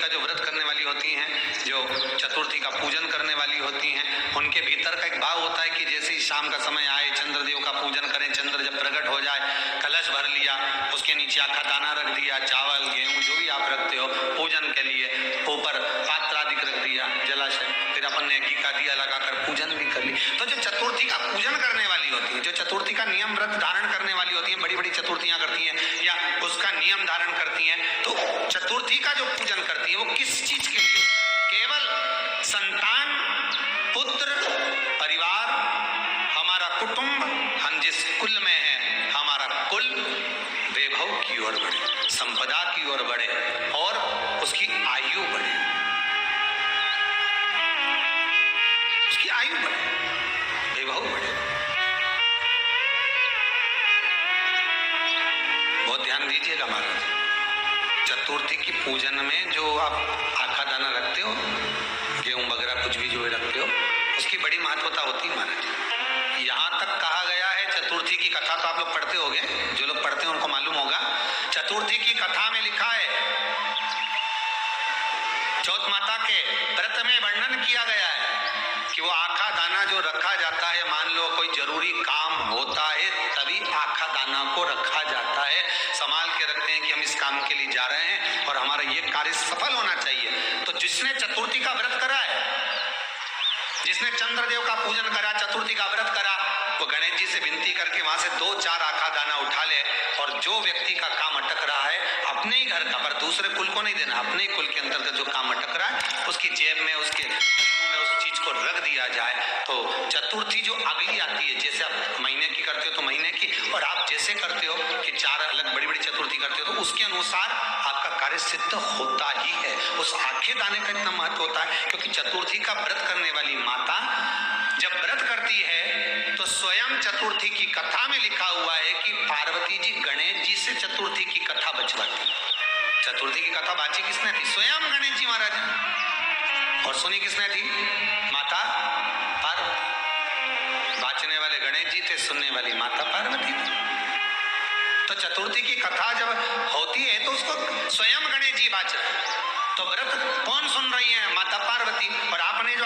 का जो व्रत करने वाली होती हैं, जो चतुर्थी का पूजन करने वाली होती हैं, उनके भीतर का एक भाव होता है कि जैसे ही शाम का समय आए चंद्रदेव का पूजन करें, चंद्र जब प्रकट हो जाए, कलश भर लिया, उसके नीचे आखा दाना रख दिया, चावल गेहूं जो भी आप रखते हो पूजन के लिए, ऊपर पात्र आदि रख दिया, जलाशय, फिर अपन ने घी का दिया लगाकर पूजन भी कर ली। तो जो चतुर्थी का पूजन करने वाली होती है, जो चतुर्थी का नियम व्रत धारण करने वाली होती है, बड़ी बड़ी चतुर्थियां करती हैं या उसका नियम धारण करती हैं, तो चतुर्थी का जो पूजन करती है वो किस चीज के लिए? केवल संतान, पुत्र, परिवार, हमारा कुटुंब, हम जिस कुल में है, हमारा कुल वैभव की ओर बढ़े, संपदा की ओर बढ़े और उसकी आयु बढ़े, उसकी आयु बढ़े, वैभव बढ़े। बहुत ध्यान दीजिएगा महाराज, चतुर्थी की पूजन में जो आप आखा दाना रखते हो, गेहूं वगैरह कुछ भी जो रखते हो, उसकी बड़ी महत्वता होती है महाराज। यहाँ तक कहा गया है, चतुर्थी की कथा तो आप लोग पढ़ते होंगे, जो लोग पढ़ते हैं उनको मालूम होगा, चतुर्थी की कथा में लिखा है, चौथ माता के व्रत में वर्णन किया गया है कि वो आखा दाना जो रखा जाता है, मान लो कोई जरूरी काम होता है तभी आखा दाना को रखा जाता है, संभाल के रखते हैं कि हम इस काम के लिए जा रहे हैं और हमारा ये कार्य सफल होना चाहिए। तो जिसने चतुर्थी का व्रत करा है, जिसने चंद्रदेव का पूजन करा, चतुर्थी का व्रत करा, वो गणेश जी से विनती करके वहां से 2-4 आखा दाना उठा ले, और जो व्यक्ति का काम अटक रहा है अपने ही घर का, पर दूसरे कुल को नहीं देना, अपने ही कुल के अंतर्गत जो काम अटक रहा है उसकी जेब में, उसके में उस चीज को रख दिया जाए। तो चतुर्थी जो अगली आती है, जैसे आप महीने की करते हो तो महीने की, और आप जैसे करते हो कि 4 अलग बड़ी बड़ी चतुर्थी करते हो, तो उसके अनुसार आपका कार्य सिद्ध होता ही है। उस आखे दाने का इतना महत्व होता है क्योंकि चतुर्थी का व्रत करने वाली माता जब व्रत करती है तो स्वयं चतुर्थी की कथा में लिखा हुआ है कि पार्वती जी गणेश जी से चतुर्थी की कथा बचवाती। चतुर्थी की कथा बाची किसने थी? स्वयं गणेश जी महाराज। और सुनी किसने थी? माता पार्वती। बाचने वाले गणेश जी थे, सुनने वाली माता पार्वती थी। तो चतुर्थी की कथा जब होती है तो उसको स्वयं गणेश जी बाच रहे, तो व्रत कौन सुन रही है? माता पार्वती। और आपने जो